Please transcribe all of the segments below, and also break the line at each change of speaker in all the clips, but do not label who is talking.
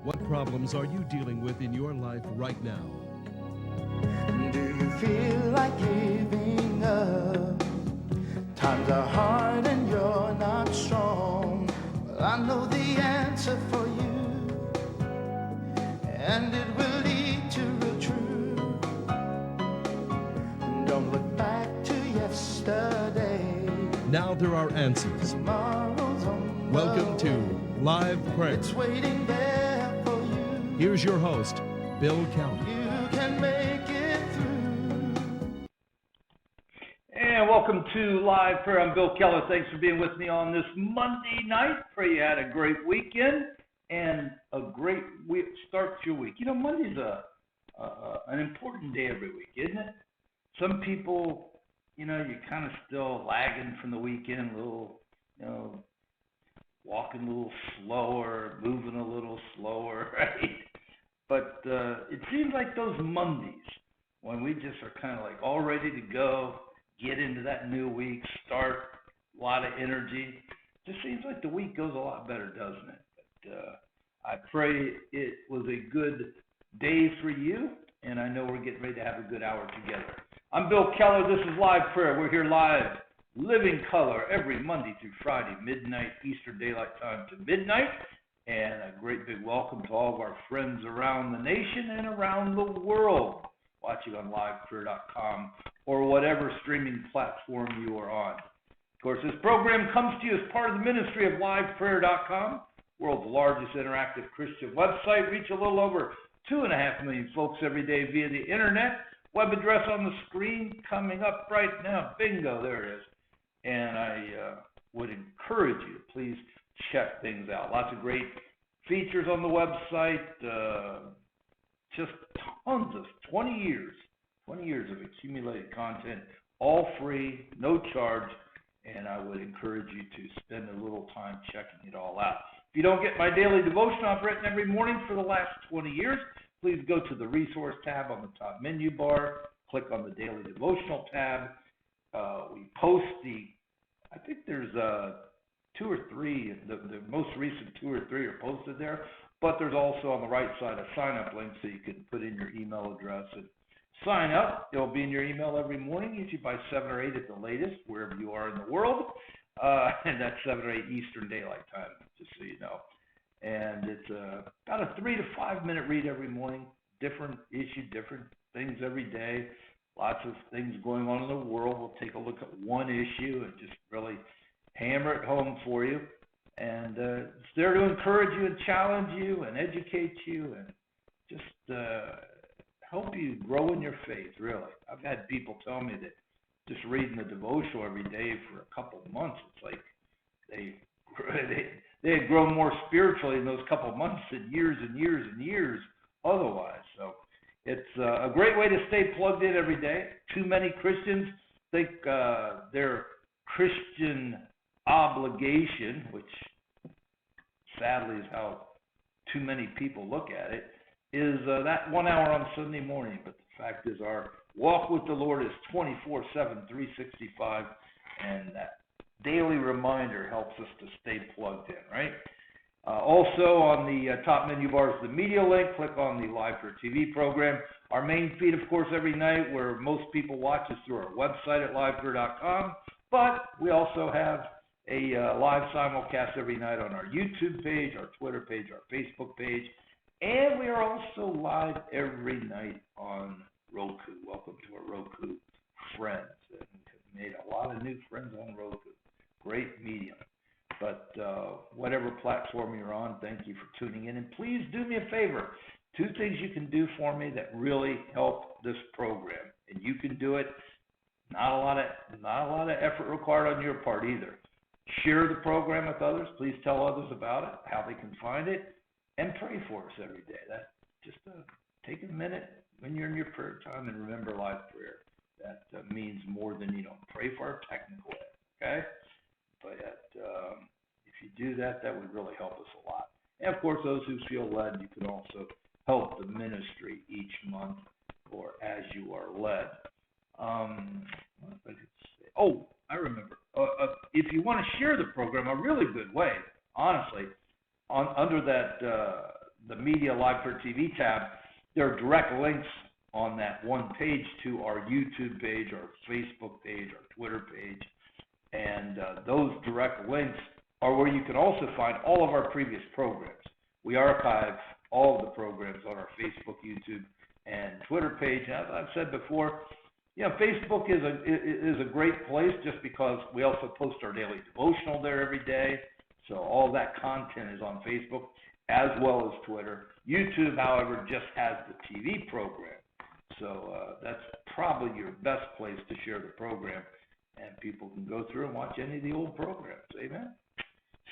What problems are you dealing with in your life right now?
Do you feel like giving up? Times are hard and you're not strong. Well, I know the answer for you, and it will lead to real truth. Don't look back to yesterday.
Now there are answers.
Tomorrow's on the
Welcome to
way.
Live Prayer.
It's waiting there for you.
Here's your host, Bill Kelly.
You can make it through.
And welcome to Live Prayer. I'm Bill Keller. Thanks for being with me on this Monday night. Pray you had a great weekend and a great week. Start your week. You know, Monday's an important day every week, isn't it? Some people, you know, you're kind of still lagging from the weekend, a little, you know, walking a little slower, moving a little slower, right? But it seems like those Mondays, when we just are kind of like all ready to go, get into that new week, start, a lot of energy, just seems like the week goes a lot better, doesn't it? But I pray it was a good day for you, and I know we're getting ready to have a good hour together. I'm Bill Keller. This is Live Prayer. We're here live, living color, every Monday through Friday, midnight Eastern Daylight Time to midnight. And a great big welcome to all of our friends around the nation and around the world watching on liveprayer.com or whatever streaming platform you are on. Of course, this program comes to you as part of the ministry of liveprayer.com, world's largest interactive Christian website. Reach a little over 2.5 million folks every day via the internet. Web address on the screen coming up right now. Bingo, there it is. And I would encourage you to please check things out. Lots of great features on the website. Just tons of 20 years of accumulated content, all free, no charge, and I would encourage you to spend a little time checking it all out. If you don't get my daily devotion I've written every morning for the last 20 years, please go to the resource tab on the top menu bar, click on the daily devotional tab. We post I think there's 2 or 3, the most recent 2 or 3 are posted there, but there's also on the right side a sign-up link so you can put in your email address and sign up. It'll be in your email every morning, usually by 7 or 8 at the latest, wherever you are in the world, and that's 7 or 8 Eastern Daylight Time, just so you know. And it's about a 3 to 5 minute read every morning, different issue, different things every day, lots of things going on in the world. We'll take a look at one issue and just really hammer it home for you. And it's there to encourage you and challenge you and educate you and just help you grow in your faith, really. I've had people tell me that just reading the devotional every day for a couple of months, it's like they had grown more spiritually in those couple of months than years and years and years otherwise. So it's a great way to stay plugged in every day. Too many Christians think their Christian obligation, which sadly is how too many people look at it, is that 1 hour on Sunday morning. But the fact is our walk with the Lord is 24/7, 365, and that daily reminder helps us to stay plugged in, right? Also on the top menu bar is the media link. Click on the Live Prayer TV program. Our main feed, of course, every night where most people watch is through our website at liveprayer.com. But we also have a live simulcast every night on our YouTube page, our Twitter page, our Facebook page. And we are also live every night on Roku. Welcome to our Roku friends. And we've made a lot of new friends on Roku. Great medium. But whatever platform you're on, thank you for tuning in. And please do me a favor. 2 things you can do for me that really help this program. And you can do it. Not a lot of effort required on your part either. Share the program with others. Please tell others about it, how they can find it, and pray for us every day. That just take a minute when you're in your prayer time and remember live prayer. That means more than pray for our technical ed, okay? But if you do that, that would really help us a lot. And of course, those who feel led, you can also help the ministry each month or as you are led. What if I could say? Oh, I remember. If you want to share the program, a really good way, honestly, under that the Media Live for TV tab, there are direct links on that one page to our YouTube page, our Facebook page, our Twitter page, and those direct links are where you can also find all of our previous programs. We archive all of the programs on our Facebook, YouTube, and Twitter page. As I've said before, Facebook is a great place just because we also post our daily devotional there every day. So all that content is on Facebook as well as Twitter. YouTube, however, just has the TV program. So that's probably your best place to share the program. And people can go through and watch any of the old programs. Amen?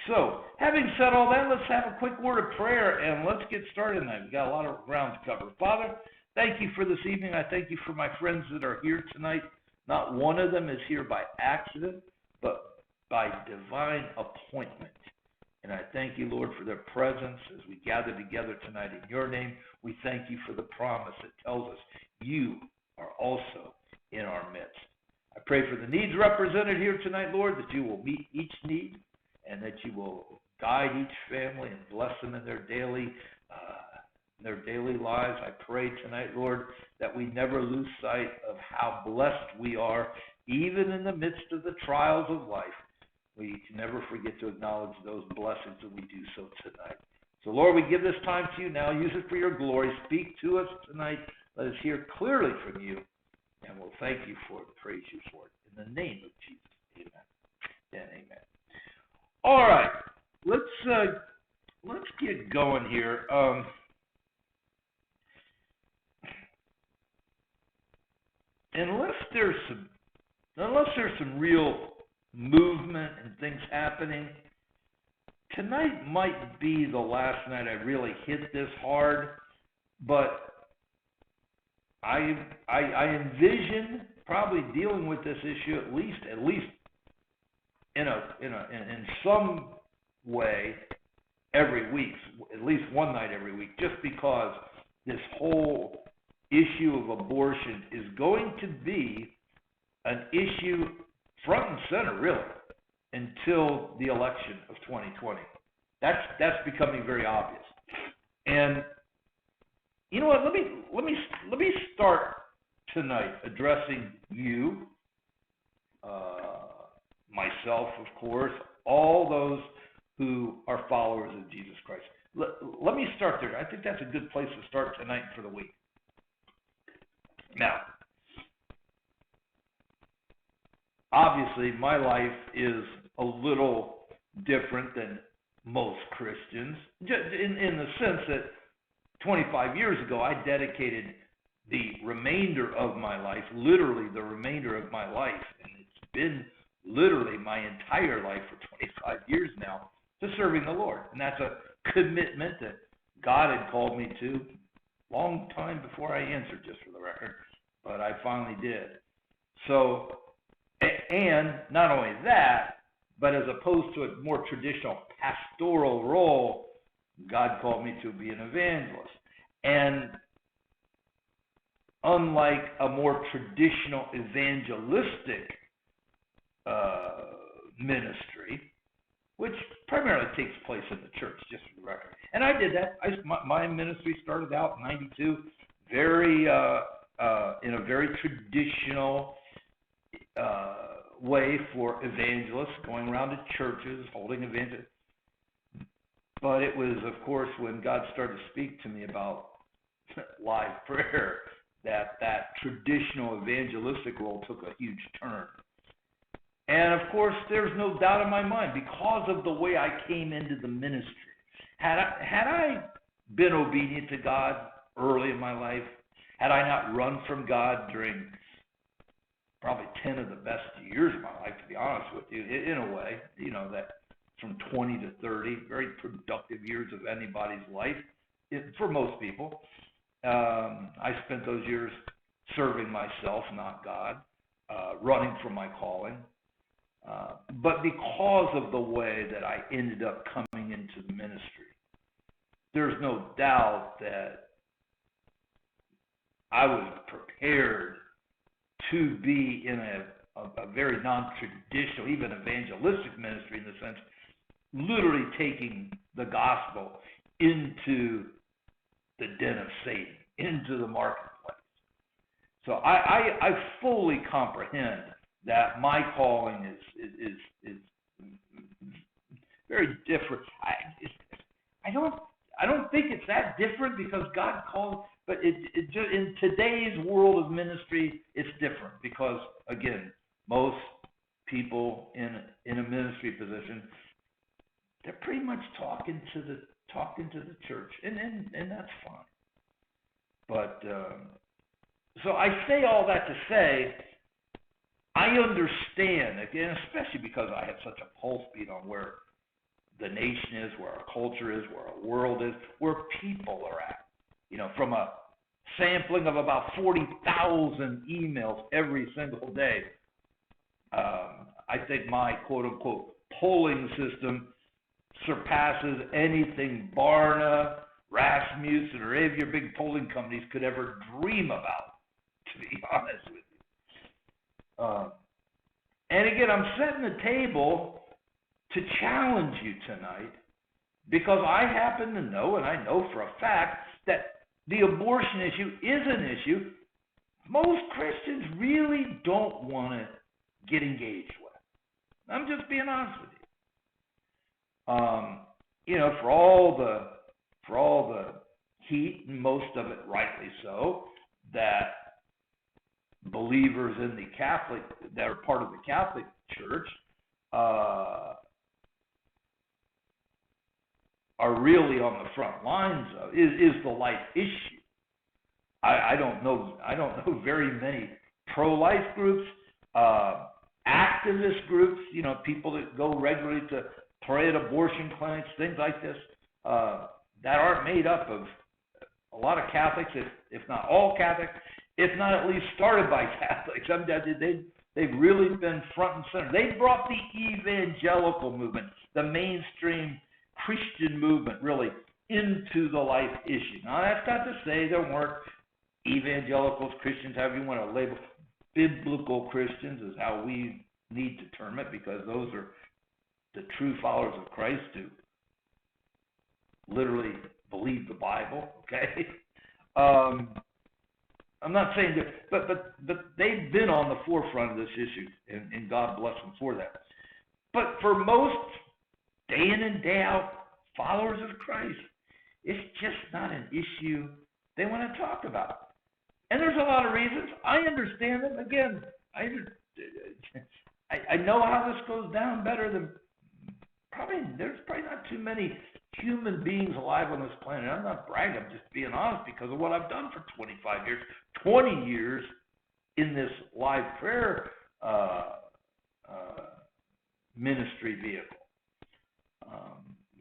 So, having said all that, let's have a quick word of prayer and let's get started tonight. We've got a lot of ground to cover. Father, thank you for this evening. I thank you for my friends that are here tonight. Not one of them is here by accident, but by divine appointment. And I thank you, Lord, for their presence as we gather together tonight in your name. We thank you for the promise that tells us you are also in our midst. I pray for the needs represented here tonight, Lord, that you will meet each need and that you will guide each family and bless them in their daily lives. I pray tonight, Lord, that we never lose sight of how blessed we are, even in the midst of the trials of life. We can never forget to acknowledge those blessings, and we do so tonight. So, Lord, we give this time to you now. Use it for your glory. Speak to us tonight. Let us hear clearly from you, and we'll thank you for it, praise you for it. In the name of Jesus, amen and amen. All right, let's get going here. Unless there's some real movement and things happening, tonight might be the last night I really hit this hard, but I envision probably dealing with this issue at least in some way every week, at least one night every week, just because this whole issue of abortion is going to be an issue front and center, really, until the election of 2020. That's becoming very obvious. And you know what? Let me start tonight addressing you, myself, of course, all those who are followers of Jesus Christ. Let me start there. I think that's a good place to start tonight for the week. Now, obviously, my life is a little different than most Christians, in the sense that 25 years ago, I dedicated the remainder of my life, literally the remainder of my life, and it's been literally my entire life for 25 years now, to serving the Lord. And that's a commitment that God had called me to long time before I answered, just for the record, but I finally did. So, and not only that, but as opposed to a more traditional pastoral role, God called me to be an evangelist. And unlike a more traditional evangelistic ministry, which primarily takes place in the church, just for the record. And I did that. My ministry started out in '92, in a very traditional way for evangelists, going around to churches, holding evangelists. But it was, of course, when God started to speak to me about live prayer, that traditional evangelistic role took a huge turn. And, of course, there's no doubt in my mind, because of the way I came into the ministry, had I been obedient to God early in my life, had I not run from God during probably 10 of the best years of my life, to be honest with you, in a way, that from 20 to 30, very productive years of anybody's life, for most people. I spent those years serving myself, not God, running from my calling. But because of the way that I ended up coming into the ministry, there's no doubt that I was prepared to be in a very non-traditional, even evangelistic ministry, in the sense, literally taking the gospel into the den of Satan, into the marketplace. So I fully comprehend that my calling is very different. I don't think it's that different because God called, but it just, in today's world of ministry, it's different because again, most people in a ministry position, they're pretty much talking to the church, and that's fine. But so I say all that to say, I understand, again, especially because I have such a pulse beat on where the nation is, where our culture is, where our world is, where people are at. You know, from a sampling of about 40,000 emails every single day, I think my quote-unquote polling system surpasses anything Barna, Rasmussen, or any of your big polling companies could ever dream about, to be honest with you. And again, I'm setting the table to challenge you tonight because I happen to know, and I know for a fact, that the abortion issue is an issue most Christians really don't want to get engaged with. I'm just being honest with you. You know, for all the heat, and most of it rightly so, that believers in the Catholic, that are part of the Catholic Church, are really on the front lines of is the life issue. I don't know very many pro-life groups, activist groups, you know, people that go regularly to pray at abortion clinics, things like this, that aren't made up of a lot of Catholics, if not all Catholics, if not at least started by Catholics. I mean, they've really been front and center. They brought the evangelical movement, the mainstream Christian movement, really into the life issue. Now, that's not to say there weren't evangelicals, Christians, however you want to label. Biblical Christians is how we need to term it, because those are the true followers of Christ who literally believe the Bible. Okay, I'm not saying that, but they've been on the forefront of this issue, and God bless them for that. But for most day in and day out followers of Christ, it's just not an issue they want to talk about. And there's a lot of reasons. I understand them. Again, I know how this goes down better than there's probably not too many human beings alive on this planet. I'm not bragging. I'm just being honest because of what I've done for 25 years, 20 years in this live prayer ministry vehicle.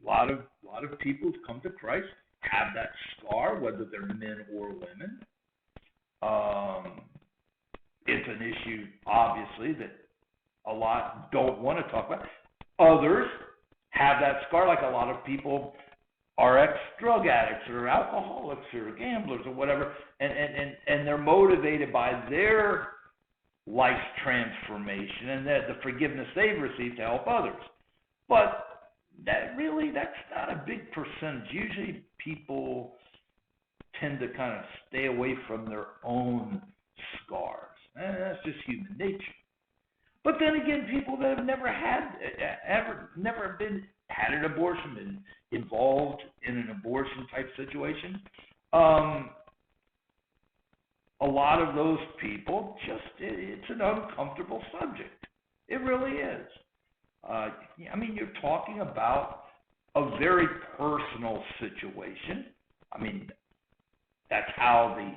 A lot of people who've come to Christ have that scar, whether they're men or women. It's an issue, obviously, that a lot don't want to talk about. Others have that scar, like a lot of people are ex-drug addicts or alcoholics or gamblers or whatever, and they're motivated by their life transformation and the forgiveness they've received to help others. But that's not a big percentage. Usually people tend to kind of stay away from their own scars. And that's just human nature. But then again, people that have never had an abortion, been involved in an abortion type situation, a lot of those people it's an uncomfortable subject. It really is. I mean, you're talking about a very personal situation. I mean, that's how the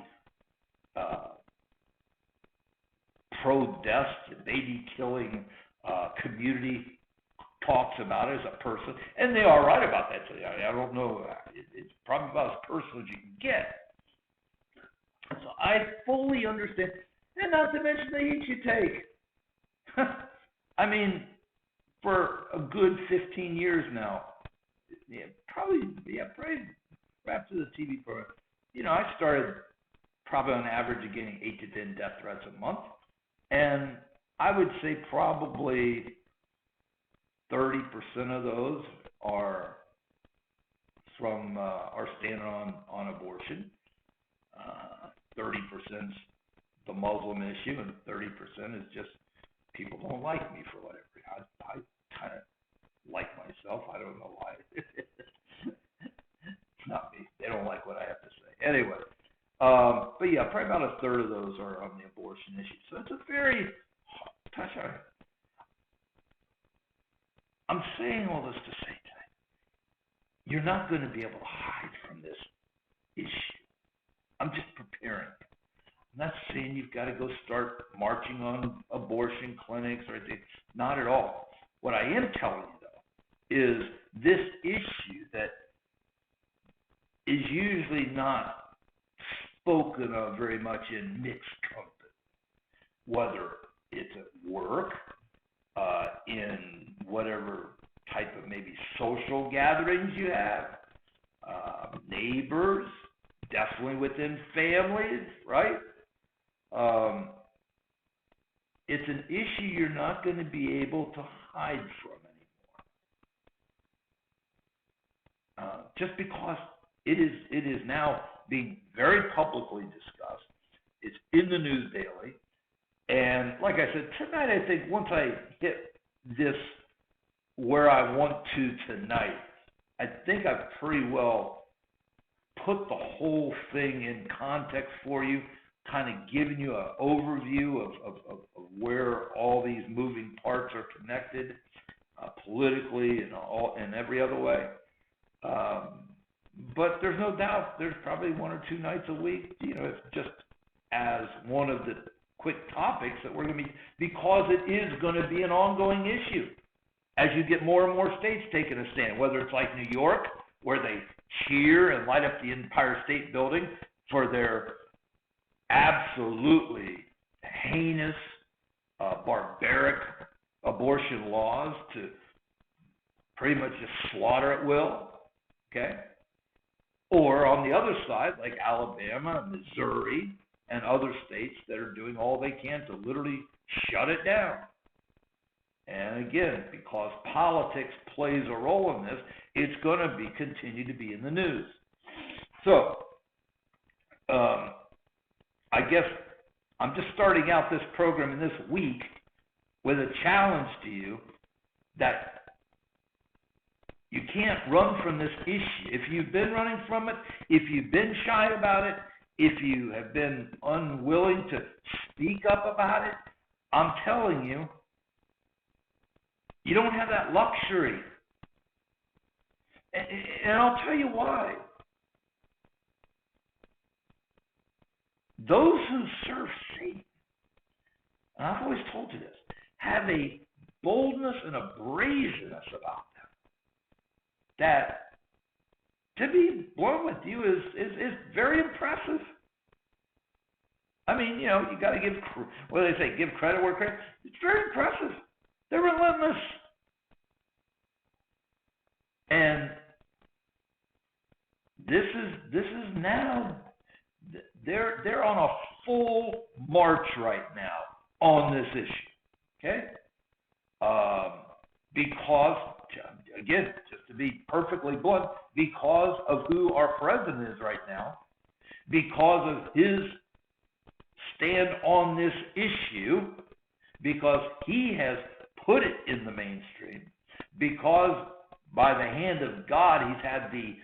pro-death, baby-killing community talks about it as a person, and they are right about that. So I don't know. It's probably about as personal as you can get. So I fully understand, and not to mention the heat you take. I mean, for a good 15 years now, probably after the TV program, you know, I started probably on average of getting 8 to 10 death threats a month, and I would say probably 30% of those are from our stand on abortion. 30% the Muslim issue, and 30% is just people don't like me for whatever. I kind of like myself. I don't know why. It's not me. They don't like what I have to say. Anyway, but yeah, probably about a third of those are on the abortion issue. So it's a very touch on. I'm saying all this to say tonight, you're not going to be able to hide from this issue. I'm just preparing. I'm not saying you've got to go start marching on abortion clinics or anything. Not at all. What I am telling you, though, is this issue that is usually not spoken of very much in mixed company, whether it's at work, in whatever type of maybe social gatherings you have, neighbors, definitely within families, right? It's an issue you're not going to be able to hide from anymore. Just because it is now being very publicly discussed. It's in the news daily. And like I said, tonight I think once I hit this where I want to tonight, I think I've pretty well put the whole thing in context for you, kind of giving you an overview of where all these moving parts are connected politically and every other way. But there's no doubt there's probably one or two nights a week, it's just as one of the quick topics that we're going to be, because it is going to be an ongoing issue as you get more and more states taking a stand, whether it's like New York, where they cheer and light up the Empire State Building for their absolutely heinous, barbaric abortion laws to pretty much just slaughter at will, okay? Or on the other side, like Alabama, Missouri, and other states that are doing all they can to literally shut it down. And again, because politics plays a role in this, it's going to continue to be in the news. So, I guess I'm just starting out this program in this week with a challenge to you that you can't run from this issue. If you've been running from it, if you've been shy about it, if you have been unwilling to speak up about it, I'm telling you, you don't have that luxury. And I'll tell you why. Those who serve Satan, and I've always told you this, have a boldness and a brazenness about them that, to be blunt with you, is very impressive. I mean, you got to give, what do they say, give credit where credit. It's very impressive. They're relentless. And this is now, they're on a full march right now on this issue, okay? Because, again, just to be perfectly blunt, because of who our president is right now, because of his stand on this issue, because he has put it in the mainstream, because by the hand of God he's had the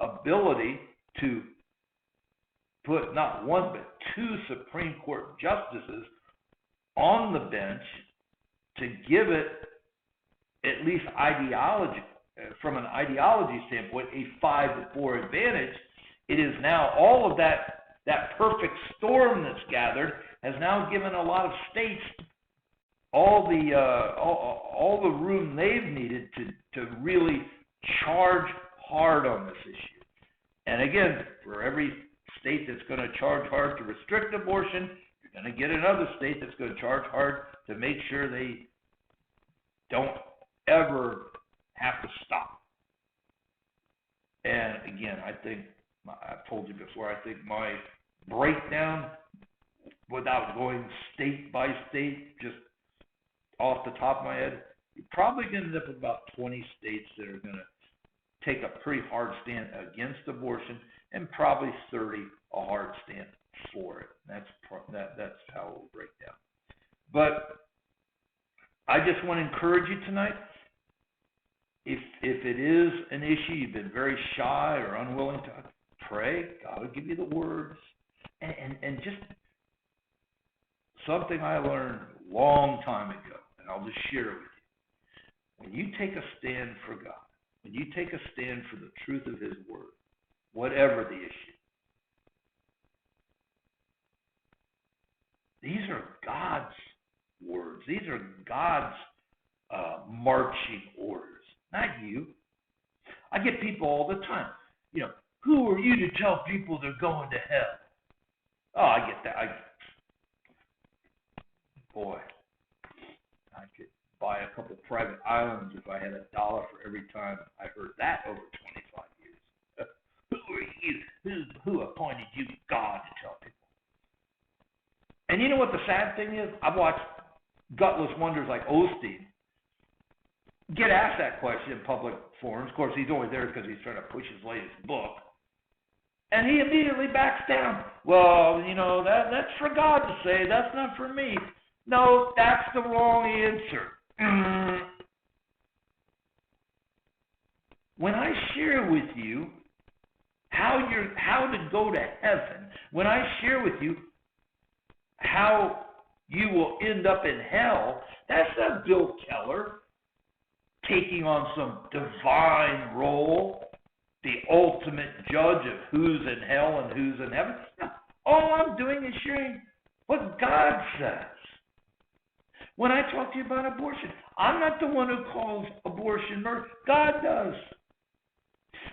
ability to put not one but two Supreme Court justices on the bench to give it at least from an ideology standpoint, a 5-4 advantage. It is now all of that perfect storm that's gathered has now given a lot of states all the room they've needed to really charge hard on this issue. And again, for every state that's going to charge hard to restrict abortion, you're going to get another state that's going to charge hard to make sure they don't ever have to stop. And again, I think, I've told you before, I think my breakdown, without going state by state, just off the top of my head, you're probably going to end up with about 20 states that are going to take a pretty hard stand against abortion, and probably 30 a hard stand for it. That's how it will break down. But I just want to encourage you tonight. If it is an issue, you've been very shy or unwilling to pray, God will give you the words. And just something I learned a long time ago, and I'll just share it with you. When you take a stand for God, when you take a stand for the truth of His Word, whatever the issue, these are God's words. These are God's marching orders, not you. I get people all the time, who are you to tell people they're going to hell? Oh, I get that. Boy, I could buy a couple private islands if I had $1 for every time I heard that over 25 years. Who are you? Who appointed you God to tell people? And you know what the sad thing is? I've watched gutless wonders like Osteen get asked that question in public forums. Of course, he's only there because he's trying to push his latest book. And he immediately backs down. Well, that's for God to say. That's not for me. No, that's the wrong answer. When I share with you how to go to heaven, when I share with you how you will end up in hell, that's not Bill Keller taking on some divine role, the ultimate judge of who's in hell and who's in heaven. No, all I'm doing is sharing what God says. When I talk to you about abortion, I'm not the one who calls abortion murder. God does.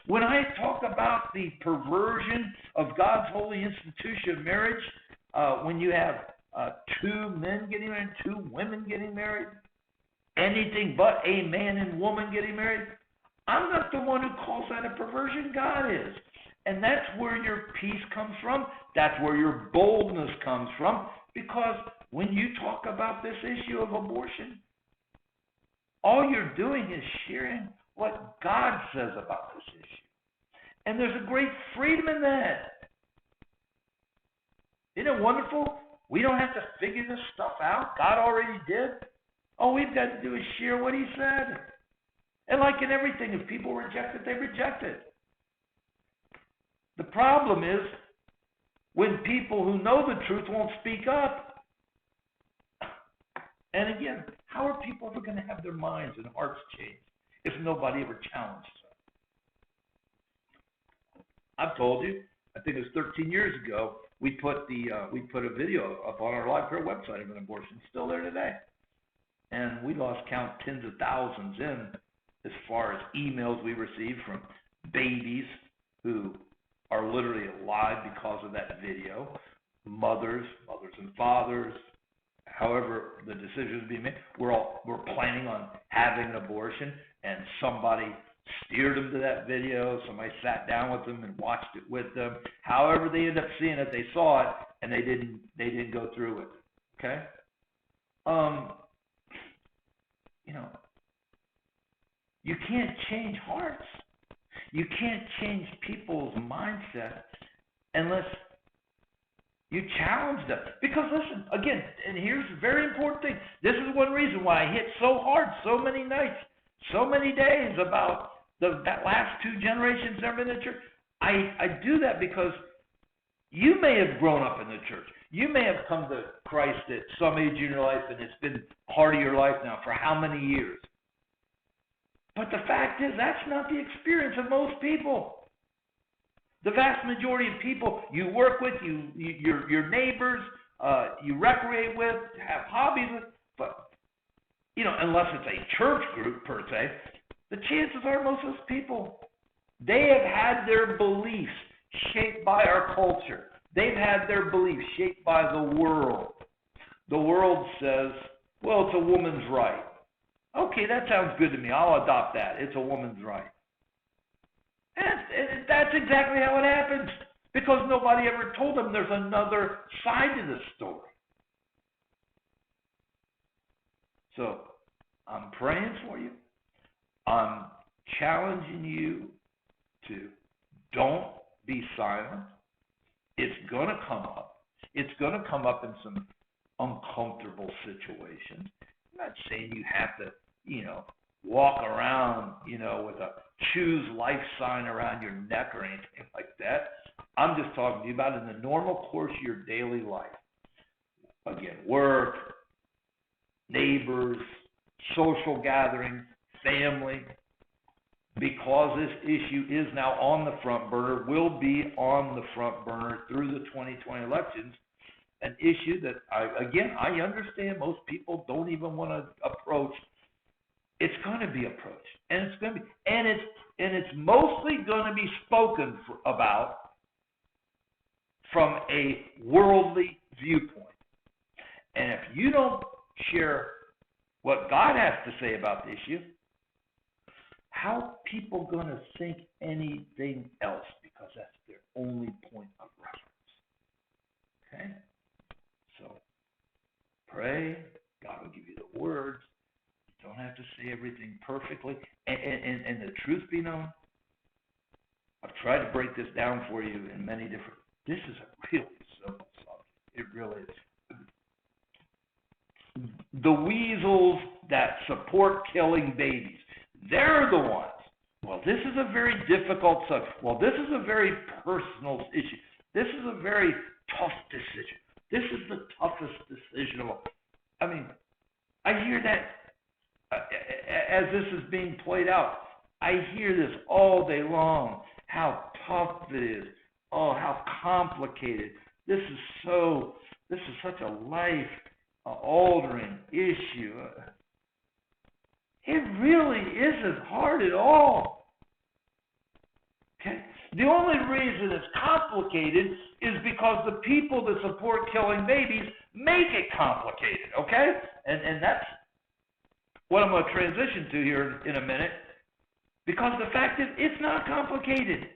When I talk about the perversion of God's holy institution of marriage, when you have 2 men getting married, 2 women getting married, anything but a man and woman getting married, I'm not the one who calls that a perversion. God is. And that's where your peace comes from. That's where your boldness comes from. Because when you talk about this issue of abortion, all you're doing is sharing what God says about this issue. And there's a great freedom in that. Isn't it wonderful? We don't have to figure this stuff out. God already did. All we've got to do is share what He said. And like in everything, if people reject it, they reject it. The problem is when people who know the truth won't speak up. And again, how are people ever going to have their minds and hearts changed if nobody ever challenges them? I've told you, I think it was 13 years ago, we put a video up on our live prayer website of an abortion. It's still there today. And we lost count, tens of thousands in as far as emails we received from babies who are literally alive because of that video, mothers and fathers, however the decision is being made. We're planning on having an abortion, and somebody steered them to that video. Somebody sat down with them and watched it with them. However they ended up seeing it, they saw it, and they didn't go through with it. Okay? You can't change hearts. You can't change people's mindset unless you challenge them. Because listen, again, and here's a very important thing. This is one reason why I hit so hard so many nights, so many days about that last 2 generations ever in the church. I do that because you may have grown up in the church. You may have come to Christ at some age in your life, and it's been part of your life now for how many years? But the fact is, that's not the experience of most people. The vast majority of people you work with, your neighbors, you recreate with, have hobbies with, but unless it's a church group per se, the chances are most of those people, they have had their beliefs shaped by our culture. They've had their beliefs shaped by the world. The world says, well, it's a woman's right. Okay, that sounds good to me. I'll adopt that. It's a woman's right. And that's exactly how it happens, because nobody ever told them there's another side to this story. So I'm praying for you. I'm challenging you to don't be silent. It's going to come up. It's going to come up in some uncomfortable situations. I'm not saying you have to, walk around, with a choose life sign around your neck or anything like that. I'm just talking to you about in the normal course of your daily life. Again, work, neighbors, social gatherings, family. Because this issue is now on the front burner, will be on the front burner through the 2020 elections, an issue that, I understand most people don't even want to approach. It's going to be approached, and it's going to be, and it's mostly going to be spoken about from a worldly viewpoint. And if you don't share what God has to say about the issue, how are people going to think anything else? Because that's their only point of reference. Okay? So, pray. God will give you the words. You don't have to say everything perfectly. And the truth be known, I've tried to break this down for you in many different... This is a really simple subject. It really is. The weasels that support killing babies, they're the ones. Well, this is a very difficult subject. Well, this is a very personal issue. This is a very tough decision. This is the toughest decision of all. I mean, I hear that as this is being played out. I hear this all day long, how tough it is. Oh, how complicated. This is such a life-altering issue. It really isn't hard at all. Okay? The only reason it's complicated is because the people that support killing babies make it complicated, okay? And that's what I'm going to transition to here in a minute, because the fact is, it's not complicated.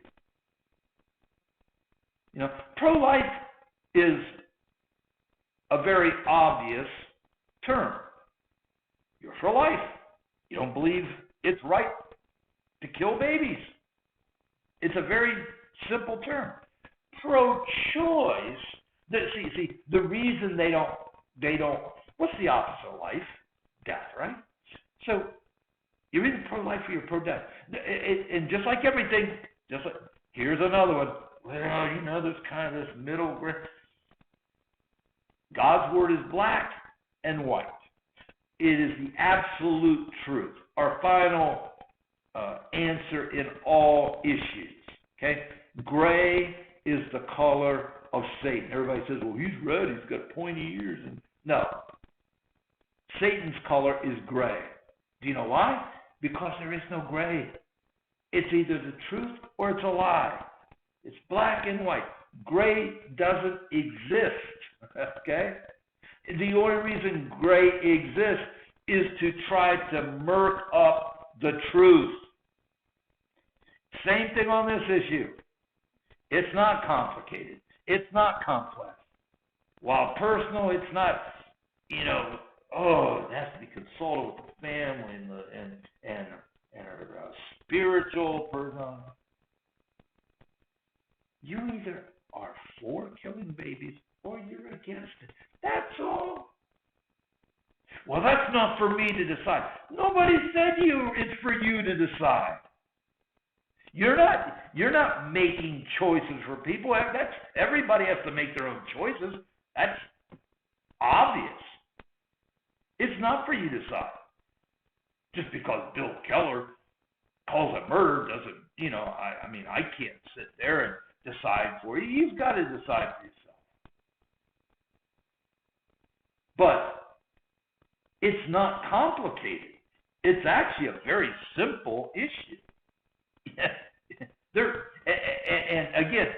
Pro-life is a very obvious term. You're for life. You don't believe it's right to kill babies. It's a very simple term. Pro-choice, the reason they don't, what's the opposite of life? Death, right? So, you're either pro-life or you're pro-death. And just like everything, here's another one. Well, there's kind of this middle ground. God's word is black and white. It is the absolute truth. Our final answer in all issues. Okay? Gray is the color of Satan. Everybody says, well, he's red, he's got pointy ears. No. Satan's color is gray. Do you know why? Because there is no gray. It's either the truth or it's a lie. It's black and white. Gray doesn't exist. Okay? The only reason gray exists is to try to murk up the truth. Same thing on this issue. It's not complicated. It's not complex. While personal, it's not, it has to be consulted with the family and a spiritual person. You either are for killing babies or you're against it. That's all. Well, that's not for me to decide. Nobody said it's for you to decide. You're not making choices for people. Everybody has to make their own choices. That's obvious. It's not for you to decide. Just because Bill Keller calls it murder doesn't, I can't sit there and decide for you. You've got to decide for yourself. But it's not complicated. It's actually a very simple issue. And again,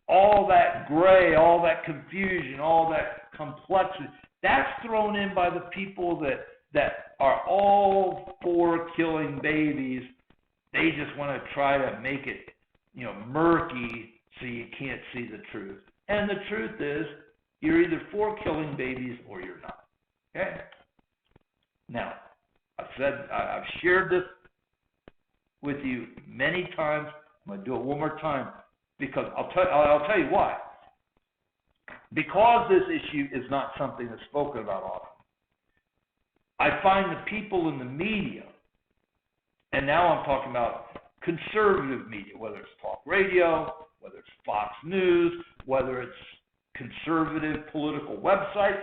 all that gray, all that confusion, all that complexity, that's thrown in by the people that are all for killing babies. They just want to try to make it, murky so you can't see the truth. And the truth is, you're either for killing babies or you're not. Okay? Now, I've shared this with you many times I'm going to do it one more time because I'll tell you why. Because this issue is not something that's spoken about often, I find the people in the media, and now I'm talking about conservative media, whether it's talk radio, whether it's Fox News, whether it's conservative political websites,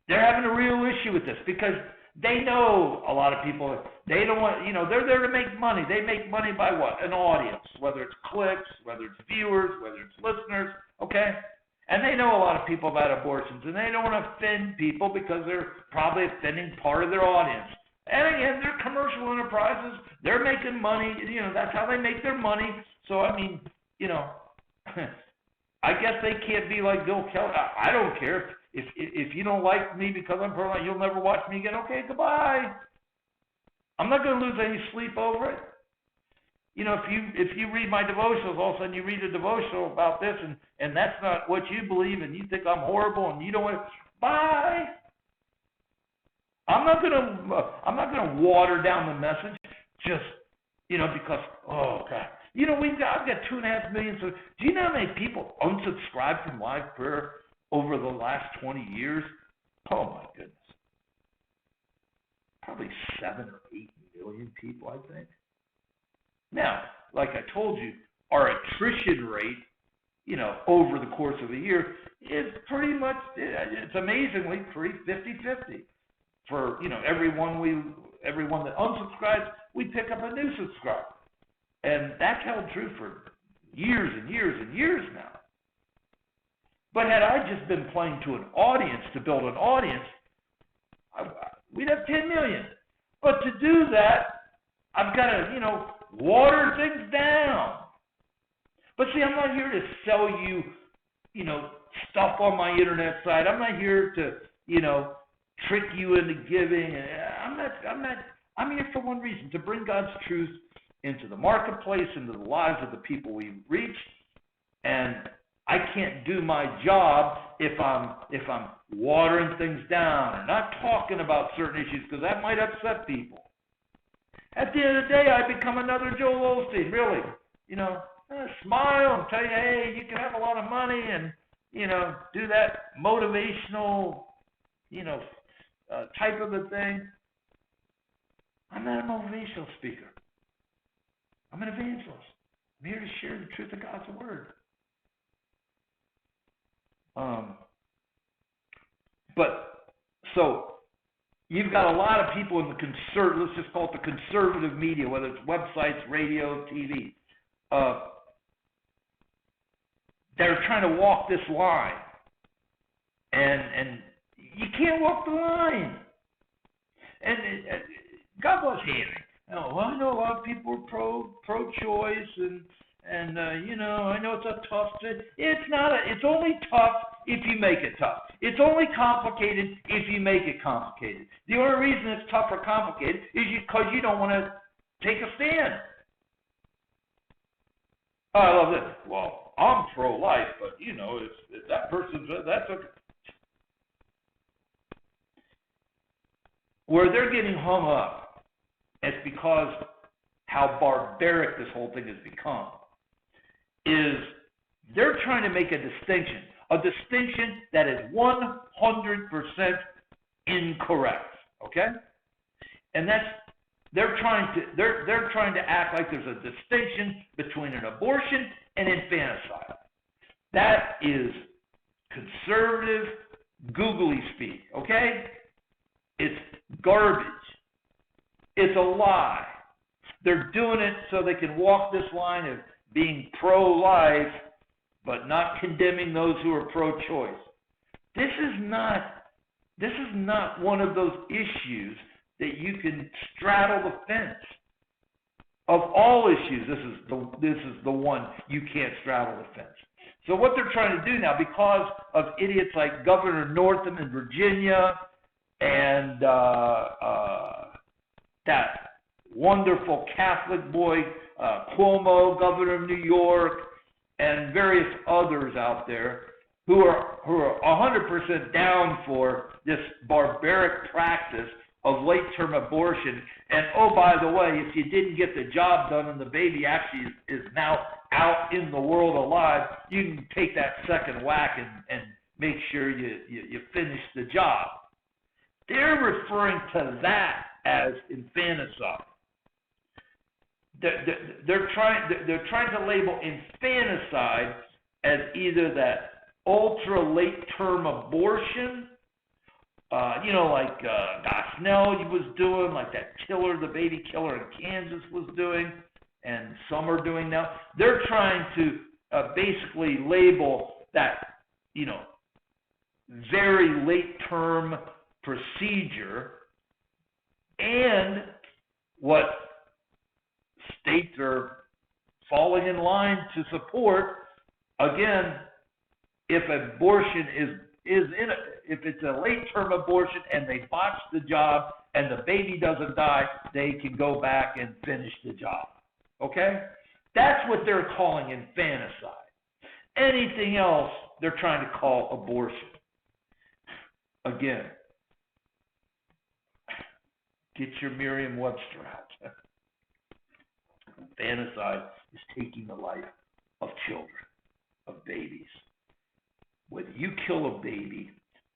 they're having a real issue with this because they know a lot of people, they don't want, they're there to make money. They make money by what? An audience, whether it's clicks, whether it's viewers, whether it's listeners, okay? And they know a lot of people about abortions, and they don't want to offend people because they're probably offending part of their audience. And again, they're commercial enterprises. They're making money. That's how they make their money. So, I mean, I guess they can't be like Bill Kelly. I don't care. If you don't like me because I'm pro-life, you'll never watch me again. Okay, goodbye. I'm not going to lose any sleep over it. If you read my devotionals, all of a sudden you read a devotional about this, and that's not what you believe, and you think I'm horrible, and you don't want to. Bye. I'm not gonna water down the message just because God. I've got 2.5 million. So do you know how many people unsubscribed from live prayer over the last 20 years? Oh my goodness. Probably 7 or 8 million people, I think. Now, like I told you, our attrition rate, over the course of a year is pretty much, it's amazingly pretty 50-50. For, everyone that unsubscribes, we pick up a new subscriber. And that's held true for years and years and years now. But had I just been playing to an audience, to build an audience, we'd have 10 million. But to do that, I've got to, water things down. But see, I'm not here to sell you, stuff on my internet site. I'm not here to, trick you into giving. I'm here for one reason, to bring God's truth into the marketplace, into the lives of the people we reach. And I can't do my job if I'm watering things down and not talking about certain issues, because that might upset people. At the end of the day, I become another Joel Osteen, really. Smile and tell you, hey, you can have a lot of money and, do that motivational, type of a thing. I'm not a motivational speaker. I'm an evangelist. I'm here to share the truth of God's word. So you've got a lot of people in the let's just call it the conservative media, whether it's websites, radio, TV. They're trying to walk this line, and you can't walk the line. And God bless Hannah. I know a lot of people are pro-choice, and I know it's a tough thing. It's not. It's only tough if you make it tough. It's only complicated if you make it complicated. The only reason it's tough or complicated is because you don't want to take a stand. Oh, I love this. Well, I'm pro-life, but if that person's that's okay. Where they're getting hung up, it's because how barbaric this whole thing has become. Is they're trying to make a distinction that is 100% incorrect, okay? And they're trying to act like there's a distinction between an abortion and infanticide. That is conservative googly speak, okay? It's garbage. It's a lie. They're doing it so they can walk this line of being pro-life, but not condemning those who are pro-choice. This is not one of those issues that you can straddle the fence. Of all issues, this is the one you can't straddle the fence. So what they're trying to do now, because of idiots like Governor Northam in Virginia and that wonderful Catholic boy Cuomo, governor of New York, and various others out there who are 100% down for this barbaric practice of late-term abortion. And oh, by the way, if you didn't get the job done and the baby actually is now out in the world alive, you can take that second whack and make sure you finish the job. They're referring to that as infanticide. They're trying to label infanticide as either that ultra late-term abortion, like Gosnell was doing, like that killer, the baby killer in Kansas was doing, and some are doing now. They're trying to basically label that, very late-term procedure, and what states are falling in line to support. Again, if abortion if it's a late-term abortion and they botch the job and the baby doesn't die, they can go back and finish the job. Okay? That's what they're calling infanticide. Anything else, they're trying to call abortion. Again, get your Merriam-Webster out. Infanticide is taking the life of children, of babies. Whether you kill a baby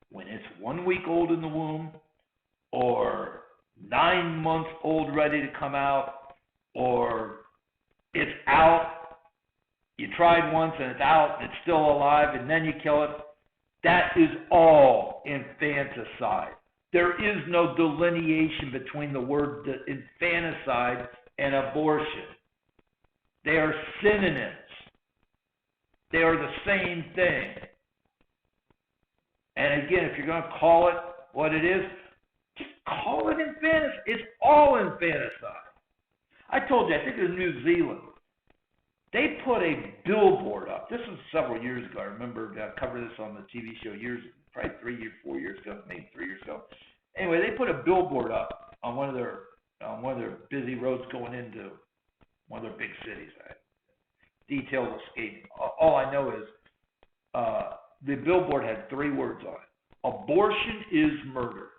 when it's 1 week old in the womb, or 9 months old ready to come out, or it's out, you tried once and it's out and it's still alive, and then you kill it, that is all infanticide. There is no delineation between the word infanticide and abortion. They are synonyms. They are the same thing. And again, if you're going to call it what it is, just call it infanticide. It's all infanticide. I told you, I think it was New Zealand. They put a billboard up. This was several years ago. I remember I covered this on the TV show probably 4 years ago, maybe 3 years ago. Anyway, they put a billboard up on one of their busy roads going into one of their big cities. Details escape me. All I know is the billboard had 3 words on it. Abortion is murder.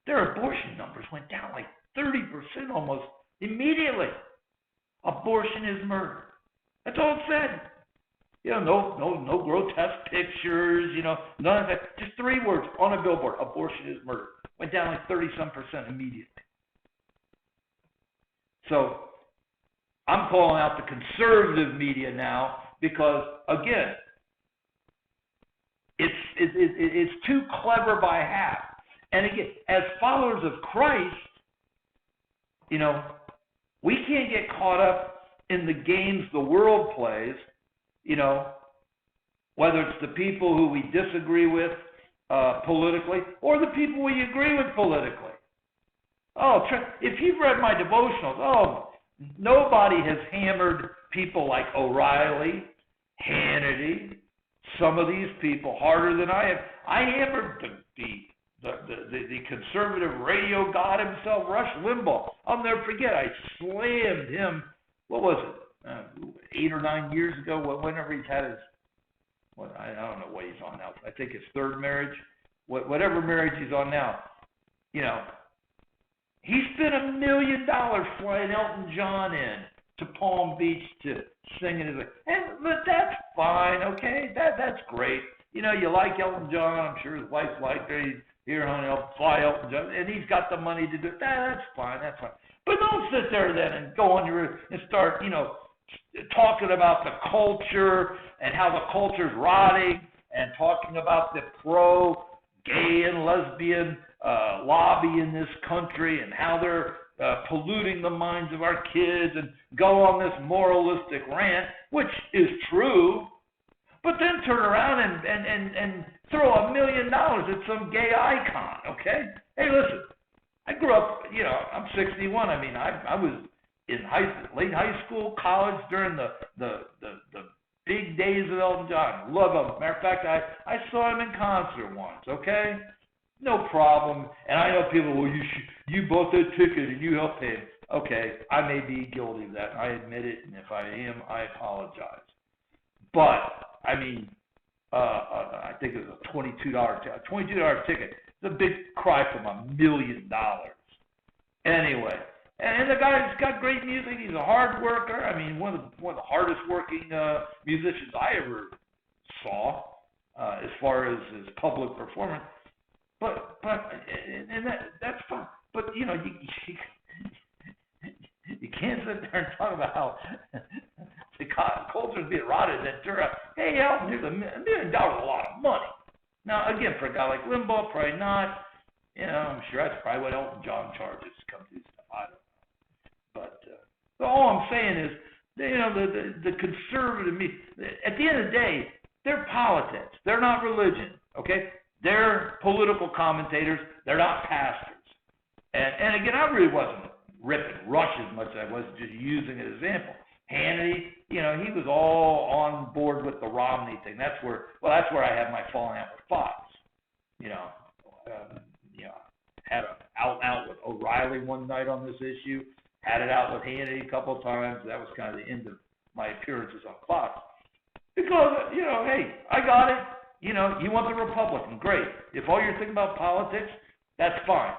Their abortion numbers went down like 30% almost immediately. Abortion is murder. That's all it said. No grotesque pictures, none of that. Just 3 words on a billboard. Abortion is murder. Went down like 30-some% immediately. So I'm calling out the conservative media now because, again, it's too clever by half. And again, as followers of Christ, we can't get caught up in the games the world plays, whether it's the people who we disagree with politically or the people we agree with politically. If you've read my devotionals, nobody has hammered people like O'Reilly, Hannity, some of these people harder than I have. I hammered the conservative radio god himself, Rush Limbaugh. I'll never forget. I slammed him. What was it? 8 or 9 years ago. Whenever he's had his, I don't know what he's on now. I think his 3rd marriage. Whatever marriage he's on now. He spent $1 million flying Elton John in to Palm Beach to sing in his. But that's fine, okay? That's great. You like Elton John. I'm sure his wife liked it. Here, honey, I'll fly Elton John, and he's got the money to do it. That's fine. But don't sit there then and go on and start, talking about the culture and how the culture's rotting, and talking about the pro-gay and lesbian lobby in this country and how they're polluting the minds of our kids, and go on this moralistic rant, which is true, but then turn around and throw $1 million at some gay icon, okay? Hey, listen, I grew up, I'm 61. I mean, I was in late high school, college, during the big days of Elton John. Love him. Matter of fact, I saw him in concert once, okay? No problem. And I know people, you bought that ticket and you helped pay him. Okay, I may be guilty of that. I admit it, and if I am, I apologize. But, I mean, I think it was a $22 ticket. It's a big cry from $1 million. Anyway, and the guy's got great music. He's a hard worker. I mean, one of the hardest working musicians I ever saw as far as his public performance. But that's fine. But you know, you can't sit there and talk about how the culture's being rotted and turn out, hey, Elton, here's $1 million, a lot of money. Now, again, for a guy like Limbaugh, probably not. You know, I'm sure that's probably what Elton John charges to come do stuff. I don't know. But all I'm saying is, you know, the conservative media, at the end of the day, they're politics. They're not religion, okay? They're political commentators. They're not pastors. And again, I really wasn't ripping Rush as much as I was just using an example. Hannity, you know, he was all on board with the Romney thing. That's where I had my falling out with Fox. You know, had an out with O'Reilly one night on this issue. Had it out with Hannity a couple of times. That was kind of the end of my appearances on Fox. Because, you know, hey, I got it. You know, you want the Republican, great. If all you're thinking about politics, that's fine.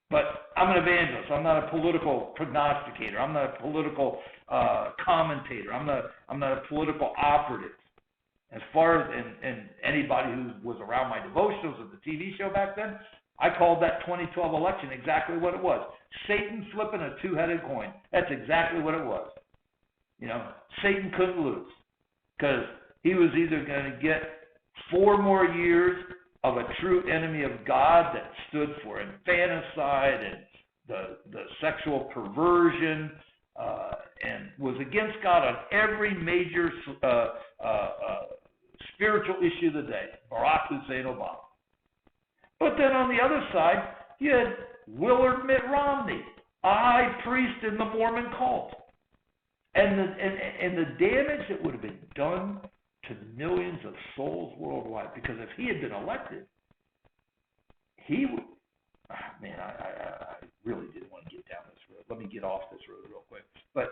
But I'm an evangelist. I'm not a political prognosticator. I'm not a political commentator. I'm not a political operative. As far as and anybody who was around my devotionals at the TV show back then, I called that 2012 election exactly what it was. Satan flipping a two-headed coin. That's exactly what it was. You know, Satan couldn't lose because he was either going to get 4 more years of a true enemy of God that stood for infanticide and the sexual perversion and was against God on every major spiritual issue of the day, Barack Hussein Obama. But then on the other side, you had Willard Mitt Romney, a high priest in the Mormon cult. And the damage that would have been done to millions of souls worldwide, because if he had been elected, he would, man, I really didn't want to get down this road. Let me get off this road real quick. But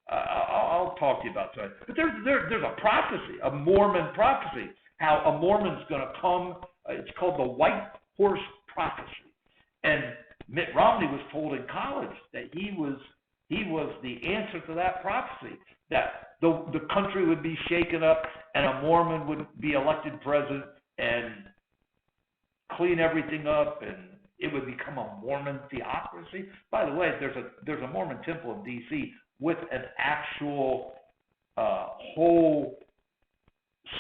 I'll talk to you about that. But there's a prophecy, a Mormon prophecy, how a Mormon's going to come. It's called the White Horse Prophecy. And Mitt Romney was told in college that he was the answer to that prophecy, that the country would be shaken up and a Mormon would be elected president and clean everything up and it would become a Mormon theocracy. By the way, there's a Mormon temple in D.C. with an actual whole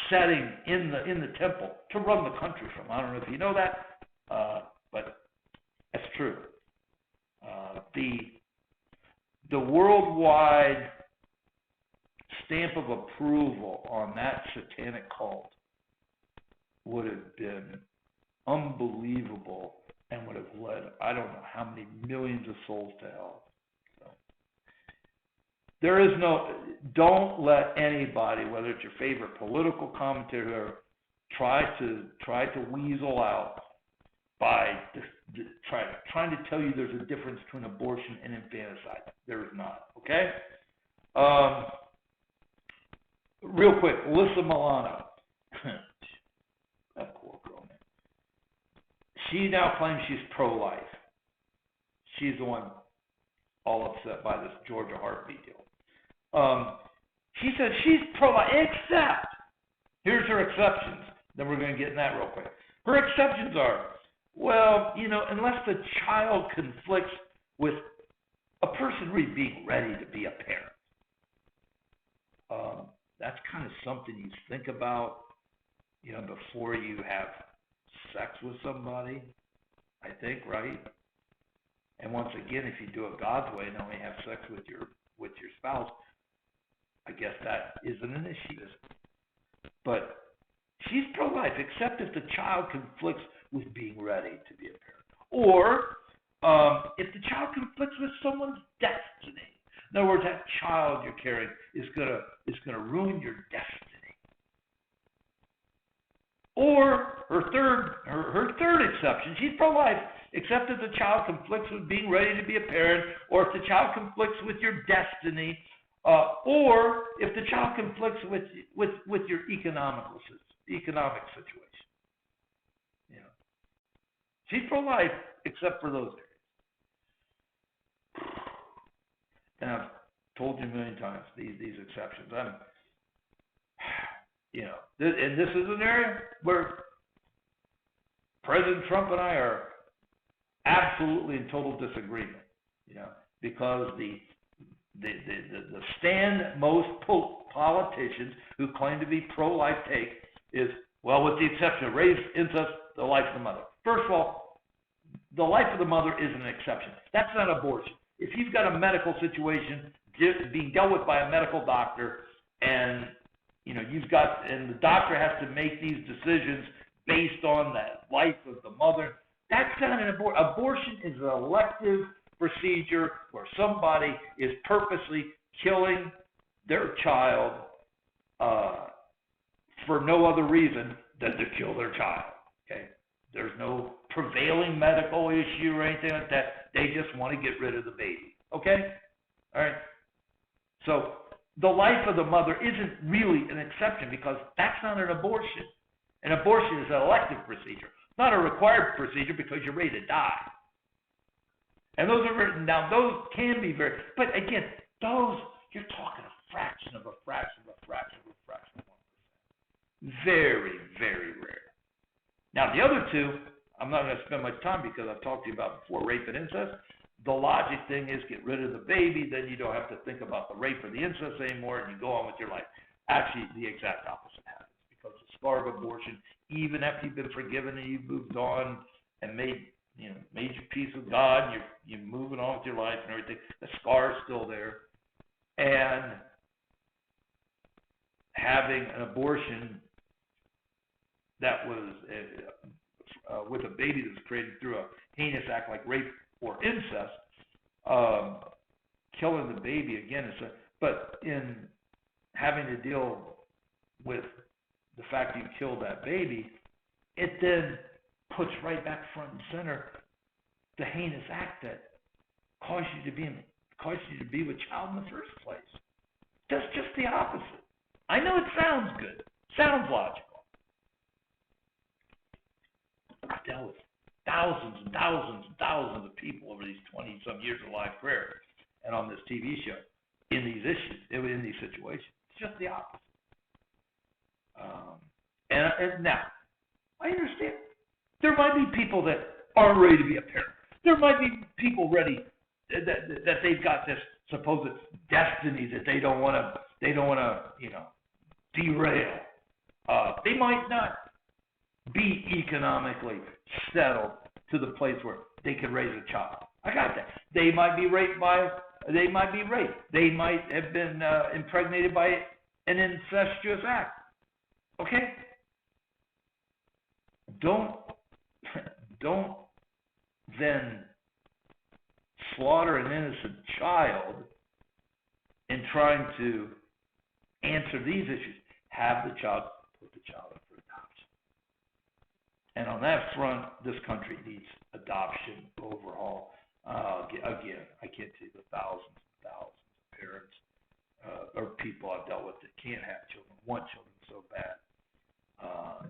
setting in the temple to run the country from. I don't know if you know that, but that's true. The worldwide stamp of approval on that satanic cult would have been unbelievable and would have led, I don't know how many millions of souls to hell. So, don't let anybody, whether it's your favorite political commentator, try to weasel out by trying to tell you there's a difference between abortion and infanticide. There is not, okay? Real quick, Alyssa Milano. That poor girl, man. She now claims she's pro-life. She's the one all upset by this Georgia heartbeat deal. She says she's pro-life, except, here's her exceptions. Then we're going to get in that real quick. Her exceptions are, well, you know, unless the child conflicts with a person really being ready to be a parent. That's kind of something you think about, you know, before you have sex with somebody, I think, right? And once again, if you do it God's way and only have sex with your spouse, I guess that isn't an issue. But she's pro-life, except if the child conflicts with being ready to be a parent, or if the child conflicts with someone's destiny. In other words, that child you're carrying is gonna ruin your destiny. Or her third exception, she's pro-life, except if the child conflicts with being ready to be a parent, or if the child conflicts with your destiny, or if the child conflicts with your economic situation. You know, She's pro-life, except for those areas. And I've told you a million times these exceptions. And this is an area where President Trump and I are absolutely in total disagreement. Because the stand most politicians who claim to be pro-life take is, well, with the exception of rape, incest, the life of the mother. First of all, the life of the mother is an exception. That's not abortion. If you've got a medical situation being dealt with by a medical doctor, and and the doctor has to make these decisions based on the life of the mother, that's not an abortion. Abortion is an elective procedure where somebody is purposely killing their child for no other reason than to kill their child. Okay, there's no prevailing medical issue or anything like that. They just want to get rid of the baby. Okay, all right. So the life of the mother isn't really an exception because that's not an abortion. An abortion is an elective procedure, not a required procedure because you're ready to die. And those are written down. Those can be very, but again, those, you're talking a fraction of a fraction of a fraction of a fraction of 1%. Very, very rare. Now, the other two, I'm not going to spend much time because I've talked to you about before, rape and incest. The logic thing is get rid of the baby, then you don't have to think about the rape or the incest anymore, and you go on with your life. Actually, the exact opposite happens because the scar of abortion, even after you've been forgiven and you've moved on and made your peace with God, you're moving on with your life and everything, the scar is still there. And having an abortion that was with a baby that was created through a heinous act like rape or incest, killing the baby again but in having to deal with the fact you killed that baby, it then puts right back front and center the heinous act that caused you to be with child in the first place. That's just the opposite. I know it sounds good, sounds logical. I've dealt with thousands and thousands and thousands of people over these 20-some years of live prayer and on this TV show in these issues, in these situations. It's just the opposite. And now, I understand. There might be people that aren't ready to be a parent. There might be people ready that they've got this supposed destiny that they don't want to, derail. They might not be economically settled to the place where they can raise a child. I got that. They might be raped. They might have been impregnated by an incestuous act. Okay? Don't then slaughter an innocent child in trying to answer these issues. Have the child, put the child up for adoption. And on that front, this country needs adoption overhaul. Again, I can't tell you the thousands and thousands of parents or people I've dealt with that can't have children, want children so bad.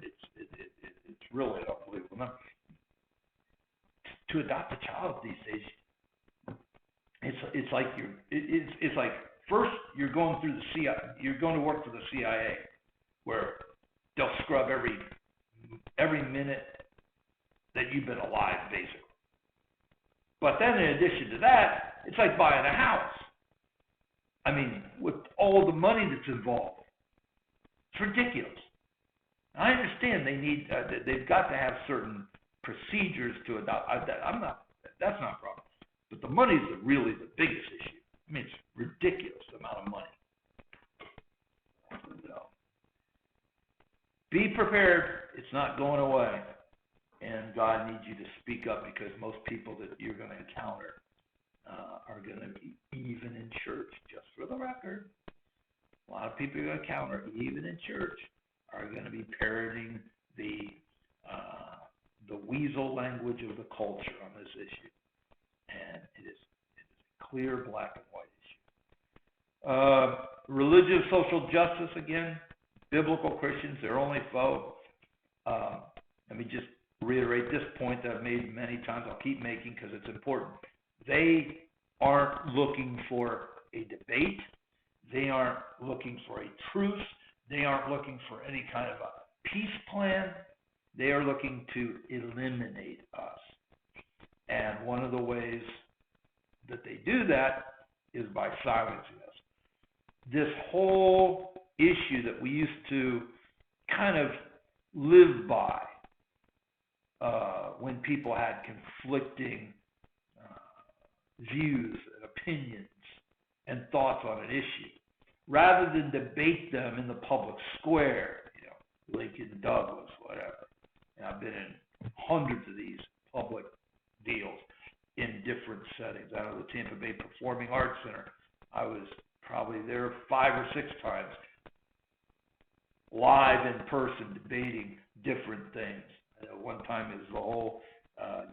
It's really unbelievable. Now, to adopt a child these days, it's like first you're going through the CIA, you're going to work for the CIA, where they'll scrub every minute that you've been alive, basically. But then in addition to that, it's like buying a house. I mean, with all the money that's involved, it's ridiculous. I understand they've got to have certain procedures to adopt. That's not a problem. But the money is really the biggest issue. I mean, it's ridiculous the amount of money. So, be prepared. It's not going away. And God needs you to speak up because most people that you're going to encounter are going to be, even in church, just for the record. A lot of people you're going to encounter, even in church, are going to be parroting the weasel language of the culture on this issue. And it is a clear black and white issue. Religious social justice, again, biblical Christians, their only foe. Let me just reiterate this point that I've made many times. I'll keep making because it's important. They aren't looking for a debate. They aren't looking for a truce. They aren't looking for any kind of a peace plan. They are looking to eliminate us. And one of the ways that they do that is by silencing us. This whole issue that we used to kind of live by when people had conflicting views and opinions and thoughts on an issue, rather than debate them in the public square, Lincoln, Douglas, whatever. And I've been in hundreds of these public deals in different settings. Out of the Tampa Bay Performing Arts Center, I was probably there 5 or 6 times, live in person, debating different things. One time it was the whole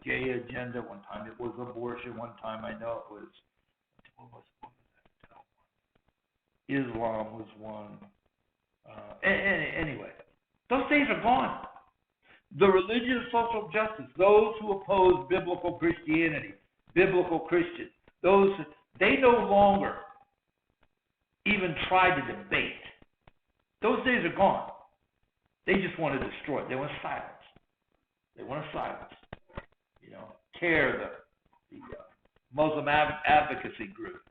gay agenda. One time it was abortion. One time I know it was, what was that? Islam was one. Anyway, those days are gone. The religion of social justice, those who oppose biblical Christianity, biblical Christians, they no longer even try to debate. Those days are gone. They just want to destroy it. They want silence. They want to silence. CARE, the Muslim advocacy group,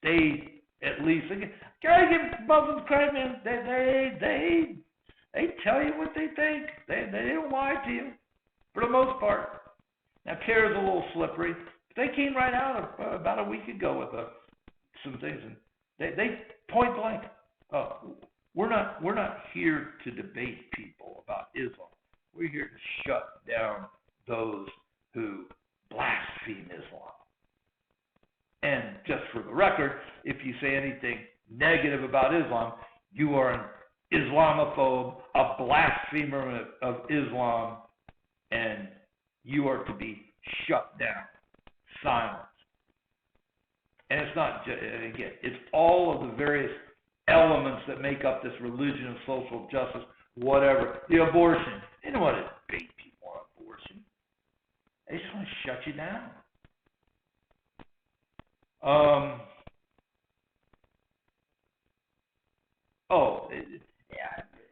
they at least, gotta give Muslims credit, man. They tell you what they think. They don't lie to you, for the most part. Now, CARE is a little slippery. They came right out about a week ago with some things, and they point blank. We're not here to debate people about Islam. We're here to shut down those who blaspheme Islam. And just for the record, if you say anything negative about Islam, you are an Islamophobe, a blasphemer of Islam, and you are to be shut down, silenced. And it's not just, again, it's all of the various elements that make up this religion of social justice, whatever. The abortion. They don't want to debate people on abortion. They just want to shut you down.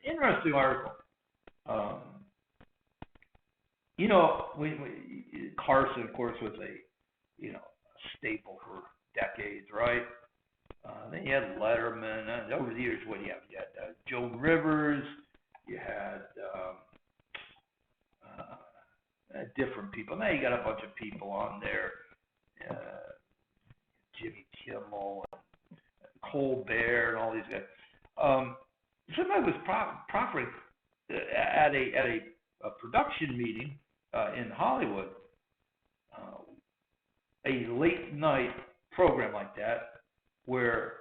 Interesting article. Carson, of course, was a staple for decades, right? Then you had Letterman. Over the years, what do you have? You had Joan Rivers. You had different people. Now you got a bunch of people on there. Jimmy Kimmel, and Colbert, and all these guys. Somebody was proffering at a production meeting in Hollywood, a late night program like that, where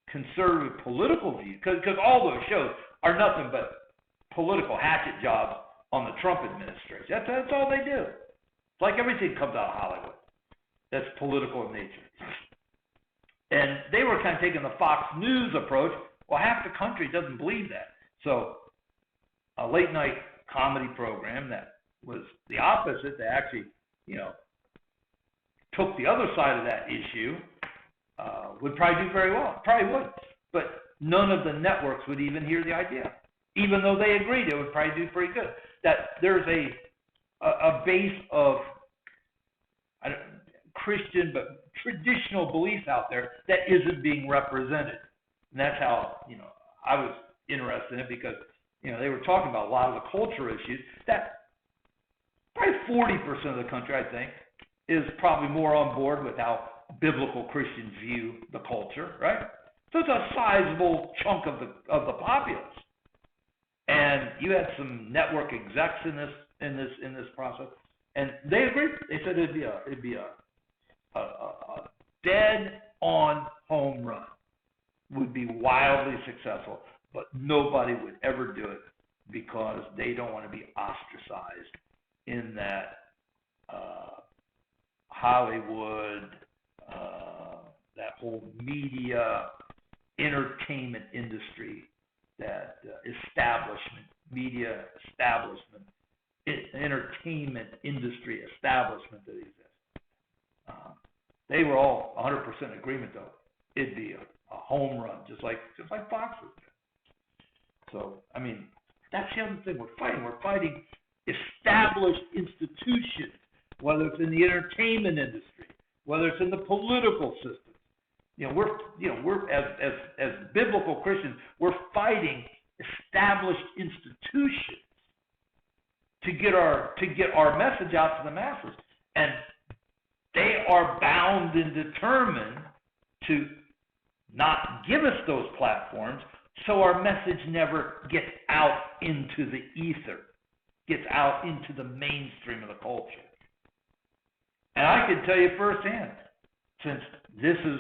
conservative political views, because all those shows are nothing but political hatchet jobs on the Trump administration. That's all they do. It's like everything comes out of Hollywood that's political in nature. And they were kind of taking the Fox News approach. Well, half the country doesn't believe that. So a late night comedy program that was the opposite, they actually, took the other side of that issue, would probably do very well. Probably would. But none of the networks would even hear the idea. Even though they agreed, it would probably do pretty good. That there's a base of Christian but traditional beliefs out there that isn't being represented. And that's how, I was interested in it, because, they were talking about a lot of the culture issues that probably 40% of the country, I think, is probably more on board with how biblical Christians view the culture, right? So it's a sizable chunk of the populace. And you had some network execs in this process, and they agreed. They said it'd be a dead on home run, would be wildly successful, but nobody would ever do it because they don't want to be ostracized in that Hollywood, that whole media entertainment industry, that establishment media establishment, entertainment industry establishment that exists. They were all 100% in agreement, though. It'd be a home run, just like Fox was doing. So, I mean, that's the other thing we're fighting. We're fighting established institutions, whether it's in the entertainment industry, whether it's in the political system. We're as biblical Christians, we're fighting established institutions to get our message out to the masses, and they are bound and determined to not give us those platforms, so our message never gets out into the ether, gets out into the mainstream of the culture. And I can tell you firsthand, since this is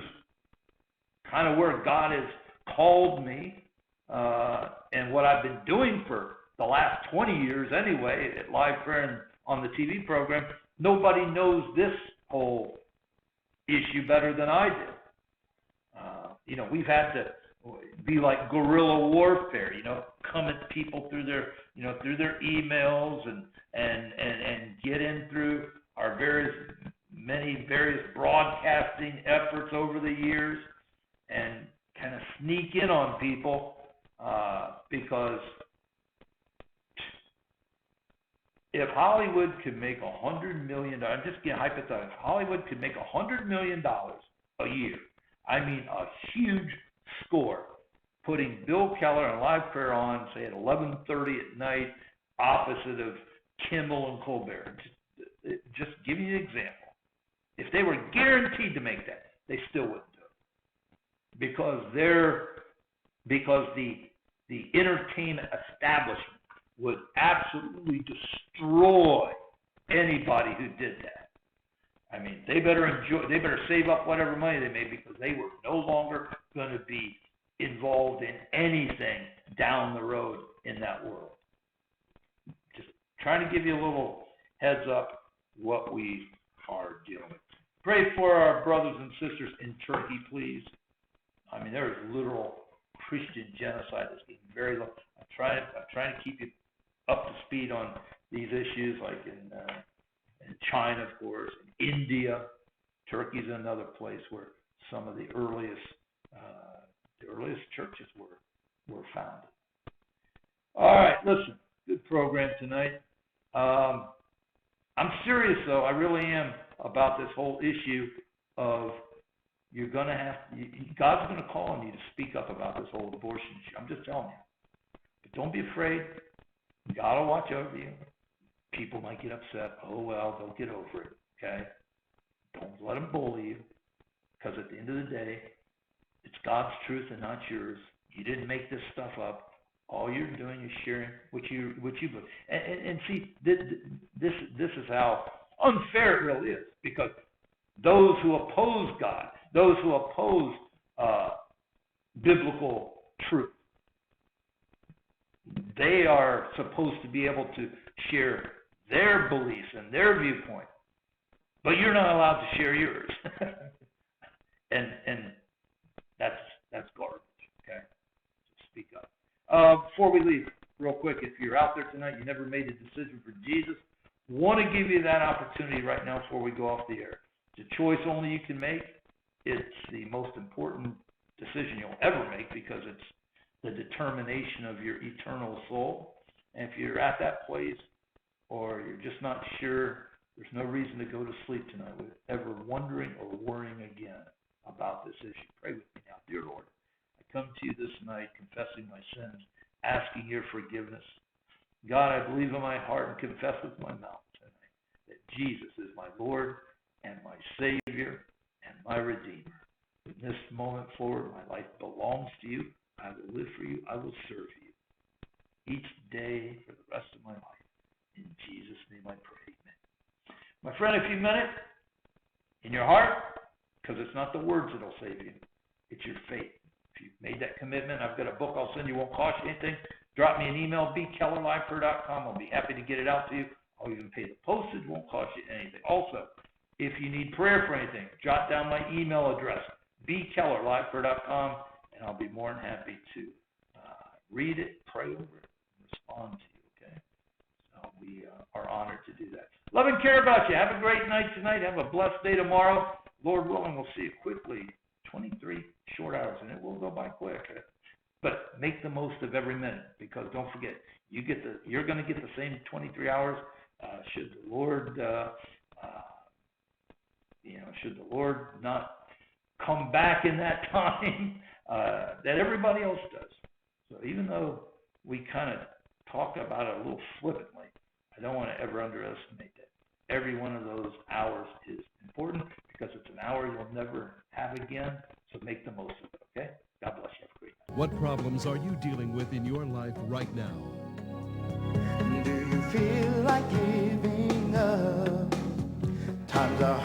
kind of where God has called me, and what I've been doing for the last 20 years anyway, at Live Prayer and on the TV program, nobody knows this whole issue better than I do. We've had to be like guerrilla warfare, come at people through their emails and get in through our many various broadcasting efforts over the years and kind of sneak in on people because if Hollywood could make $100 million, I'm just getting hypothetical, if Hollywood could make $100 million a year, I mean a huge score, putting Bill Keller and Live Prayer on, say, at 11:30 at night, opposite of Kimmel and Colbert. Just give you an example. If they were guaranteed to make that, they still wouldn't do it. Because the entertainment establishment would absolutely destroy anybody who did that. I mean, they better save up whatever money they made, because they were no longer going to be involved in anything down the road in that world. Just trying to give you a little heads up what we are dealing with. Pray for our brothers and sisters in Turkey, please. I mean, there is literal Christian genocide that's getting very low. I'm trying to keep you up to speed on these issues, like in China, of course, in India. Turkey's another place where some of the earliest churches were founded. All right, listen, good program tonight. I'm serious, though. I really am about this whole issue of God's going to call on you to speak up about this whole abortion issue. I'm just telling you. But don't be afraid. God will watch over you. People might get upset. Oh, well, they'll get over it, okay? Don't let them bully you, because at the end of the day, it's God's truth and not yours. You didn't make this stuff up. All you're doing is sharing what you believe. And see, this is how unfair it really is, because those who oppose God, those who oppose biblical truth, they are supposed to be able to share their beliefs and their viewpoint, but you're not allowed to share yours. and that's garbage. Okay, so speak up. Before we leave, real quick, if you're out there tonight, you never made a decision for Jesus, want to give you that opportunity right now before we go off the air. It's a choice only you can make. It's the most important decision you'll ever make, because it's the determination of your eternal soul. And if you're at that place, or you're just not sure, there's no reason to go to sleep tonight with ever wondering or worrying again about this issue. Pray with me now. Dear Lord, I come to you this night confessing my sins, asking your forgiveness. God, I believe in my heart and confess with my mouth tonight that Jesus is my Lord and my Savior and my Redeemer. From this moment forward, my life belongs to you. I will live for you. I will serve you each day for the rest of my life. In Jesus' name I pray. Amen. My friend, if you meant it in your heart, because it's not the words that will save you, it's your faith. If you've made that commitment, I've got a book I'll send you, won't cost you anything. Drop me an email, bkellerliveprayer.com. I'll be happy to get it out to you. I'll even pay the postage, won't cost you anything. Also, if you need prayer for anything, jot down my email address, bkellerliveprayer.com, and I'll be more than happy to read it, pray over it, respond to you, okay? So we are honored to do that. Love and care about you. Have a great night tonight. Have a blessed day tomorrow. Lord willing, we'll see you quickly. 23 short hours, and it will go by quick. But make the most of every minute, because don't forget, you're going to get the same 23 hours. Should the Lord, should the Lord not come back in that time, that everybody else does. So even though we kind of talk about it a little flippantly, I don't want to ever underestimate that. Every one of those hours is important, because it's an hour you'll never have again. So make the most of it, okay? God bless you. Have a great night.
What problems are you dealing with in your life right now?
Do you feel like giving up? Times are